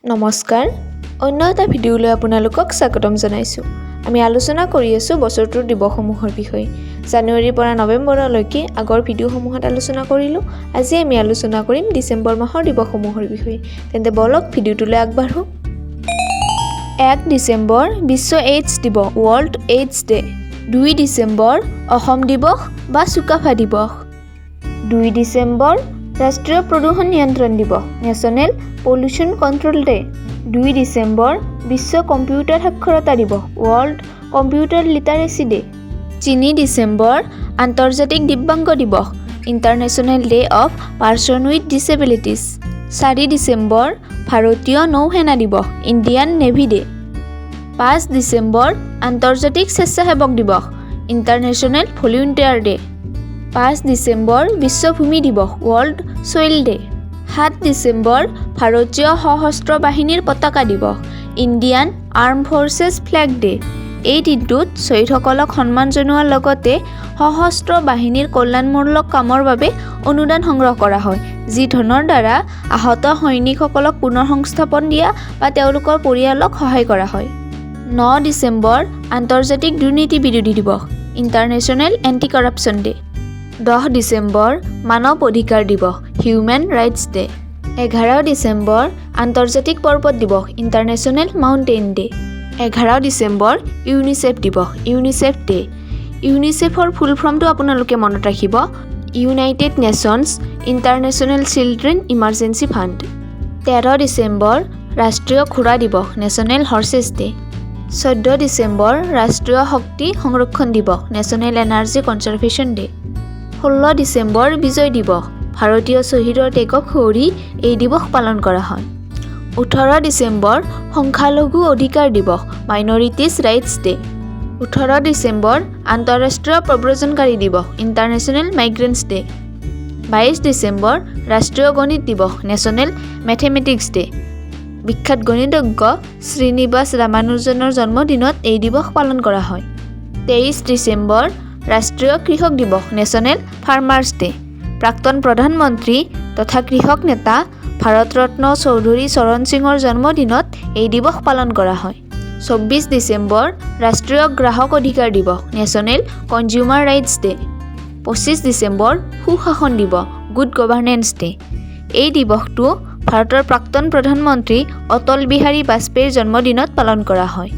নমস্কাৰ অন্য এটা ভিডিঅ'লৈ আপোনালোকক স্বাগতম জনাইছোঁ। আমি আলোচনা কৰি আছোঁ বছৰটোৰ দিৱসসমূহৰ বিষয়ে। জানুৱাৰীৰ পৰা নৱেম্বৰলৈকে আগৰ ভিডিঅ'সমূহত আলোচনা কৰিলোঁ। আজি আমি আলোচনা কৰিম ডিচেম্বৰ মাহৰ দিৱসসমূহৰ বিষয়ে। তেন্তে বলক ভিডিঅ'টোলৈ আগবাঢ়োঁ। 1 ডিচেম্বৰ বিশ্ব এইডছ দিৱস world AIDS day. 2 December Assam দিৱস বা চুকাফা দিৱস। 2 ডিচেম্বৰ ৰাষ্ট্ৰীয় প্ৰদূষণ নিয়ন্ত্ৰণ দিৱস নেশ্যনেল পলিউশ্যন কণ্ট্ৰোল ডে। 2 ডিচেম্বৰ বিশ্ব কম্পিউটাৰ সাক্ষৰতা দিৱস ৱৰ্ল্ড কম্পিউটাৰ লিটাৰেচি ডে। 3 ডিচেম্বৰ আন্তৰ্জাতিক দিব্যাংগ দিৱস international day of person with disabilities. 4 ডিচেম্বৰ ভাৰতীয় নৌসেনা দিৱস ইণ্ডিয়ান নেভি ডে। 5 ডিচেম্বৰ আন্তৰ্জাতিক স্বেচ্ছাসেৱক দিৱস ইণ্টাৰনেশ্যনেল ভলিউণ্টিয়াৰ ডে। 5 ডিচেম্বৰ বিশ্ব ভূমি দিৱস ৱৰ্ল্ড ছইল ডে। 7 ডিচেম্বৰ ভাৰতীয় সশস্ত্ৰ বাহিনীৰ পতাকা দিৱস Indian arm forces flag day. এই দিনটোত শ্বহীদসকলক সন্মান জনোৱাৰ লগতে সশস্ত্ৰ বাহিনীৰ কল্যাণমূলক কামৰ বাবে অনুদান সংগ্ৰহ কৰা হয়, যি ধনৰ দ্বাৰা আহত সৈনিকসকলক পুনৰ সংস্থাপন দিয়া বা তেওঁলোকৰ পৰিয়ালক সহায় কৰা হয়। 9 ডিচেম্বৰ আন্তৰ্জাতিক দুৰ্নীতি বিৰোধী দিৱস international anti corruption day. 10 December মানৱ অধিকাৰ দিৱস হিউমেন ৰাইটছ ডে। 11 ডিচেম্বৰ আন্তৰ্জাতিক পৰ্বত দিৱস international mountain day. 11 December UNICEF দিৱস ইউনিচেফ ডে। ইউনিচেফৰ ফুল ফৰ্মটো আপোনালোকে মনত ৰাখিব, United nations international children emergency fund. 13 December ৰাষ্ট্ৰীয় ঘোঁৰা দিৱস নেশ্যনেল হৰ্চেছ ডে। 14 ডিচেম্বৰ ৰাষ্ট্ৰীয় শক্তি সংৰক্ষণ দিৱস নেশ্যনেল এনাৰ্জি কনজাৰ্ভেশ্যন ডে। 16 ডিচেম্বৰ বিজয় দিৱস ভাৰতীয় শ্বহীদৰ ত্যাগক সুঁৱৰি এই দিৱস পালন কৰা হয়। 18 ডিচেম্বৰ সংখ্যালঘু অধিকাৰ দিৱস মাইনৰিটিজ ৰাইটছ ডে। 18 ডিচেম্বৰ আন্তঃৰাষ্ট্ৰীয় প্ৰব্ৰজনকাৰী দিৱস ইণ্টাৰনেশ্যনেল মাইগ্ৰেণ্টছ ডে। 22 ডিচেম্বৰ ৰাষ্ট্ৰীয় গণিত দিৱস নেশ্যনেল মেথেমেটিক্স ডে। বিখ্যাত গণিতজ্ঞ শ্ৰীনিবাস ৰামানুজনৰ জন্মদিনত এই দিৱস পালন কৰা হয়। 23 ডিচেম্বৰ ৰাষ্ট্ৰীয় কৃষক দিৱস নেশ্যনেল ফাৰ্মাৰ্ছ ডে। প্ৰাক্তন প্ৰধানমন্ত্ৰী তথা কৃষক নেতা ভাৰত ৰত্ন চৌধুৰী চৰণ সিঙৰ জন্মদিনত এই দিৱস পালন কৰা হয়। 24 ডিচেম্বৰ ৰাষ্ট্ৰীয় গ্ৰাহক অধিকাৰ দিৱস national consumer rights day. 25 December সুশাসন দিৱস গুড গভাৰ্নেন্স ডে। এই দিৱসটো ভাৰতৰ প্ৰাক্তন প্ৰধানমন্ত্ৰী অটল বিহাৰী বাজপেয়ীৰ জন্মদিনত পালন কৰা হয়।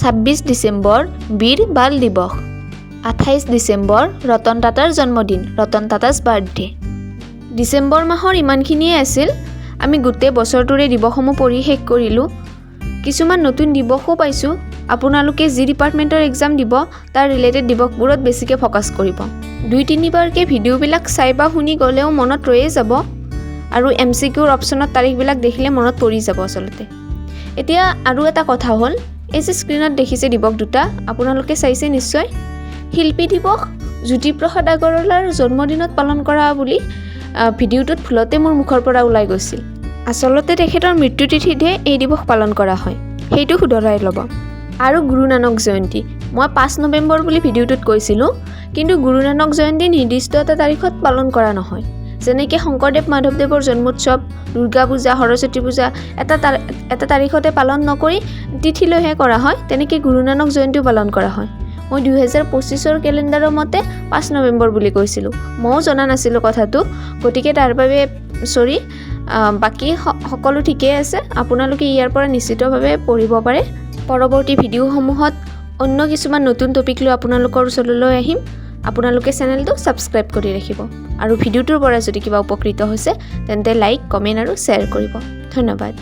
26 ডিচেম্বৰ বীৰ বাল দিৱস। 28 ডিচেম্বৰ ৰতন টাটাৰ জন্মদিন ৰতন টাটাছ বাৰ্থডে। ডিচেম্বৰ মাহৰ ইমানখিনিয়ে আছিল। আমি গোটেই বছৰটোৰে দিৱসসমূহ পঢ়ি শেষ কৰিলোঁ। কিছুমান নতুন দিৱসো পাইছোঁ। আপোনালোকে যি ডিপাৰ্টমেণ্টৰ এক্সাম দিব তাৰ ৰিলেটেড দিৱসবোৰত বেছিকৈ ফ'কাছ কৰিব। 2-3 বাৰকৈ ভিডিঅ'বিলাক চাই বা শুনি গ'লেও মনত ৰৈয়ে যাব আৰু MCQৰ অপশ্যনত তাৰিখবিলাক দেখিলে মনত পৰি যাব আচলতে। এতিয়া আৰু এটা কথা হ'ল, এই যে স্ক্ৰীণত দেখিছে দিৱস দুটা আপোনালোকে চাইছে নিশ্চয়। শিল্পী দিৱস জ্যোতিপ্ৰসাদ আগৰৱালাৰ জন্মদিনত পালন কৰা বুলি ভিডিঅ'টোত ভুলতে মোৰ মুখৰ পৰা ওলাই গৈছিল। আচলতে তেখেতৰ মৃত্যু তিথিতহে এই দিৱস পালন কৰা হয়, সেইটো শুধৰাই ল'ব। আৰু গুৰু নানক জয়ন্তী, মই 5 নৱেম্বৰ বুলি ভিডিঅ'টোত কৈছিলোঁ, কিন্তু গুৰু নানক জয়ন্তী নিৰ্দিষ্ট এটা তাৰিখত পালন কৰা নহয়। যেনেকৈ শংকৰদেৱ মাধৱদেৱৰ জন্মোৎসৱ, দুৰ্গা পূজা, সৰস্বতী পূজা এটা তাৰিখতে পালন নকৰি তিথিলৈহে কৰা হয়, তেনেকৈ গুৰু নানক জয়ন্তীও পালন কৰা হয়। মই 2025ৰ কেলেণ্ডাৰৰ মতে 5 নৱেম্বৰ বুলি কৈছিলোঁ। ময়ো জনা নাছিলোঁ কথাটো, গতিকে তাৰ বাবে চৰি। বাকী সকলো ঠিকেই আছে। আপোনালোকে ইয়াৰ পৰা নিশ্চিতভাৱে পঢ়িব পাৰে। পৰৱৰ্তী ভিডিঅ'সমূহত অন্য কিছুমান নতুন টপিক লৈ আপোনালোকৰ ওচৰলৈ আহিম। আপোনালোকে চেনেলটো ছাবস্ক্ৰাইব কৰি ৰাখিব আৰু ভিডিঅ'টোৰ পৰা যদি কিবা উপকৃত হৈছে তেন্তে লাইক, কমেণ্ট আৰু শ্বেয়াৰ কৰিব। ধন্যবাদ।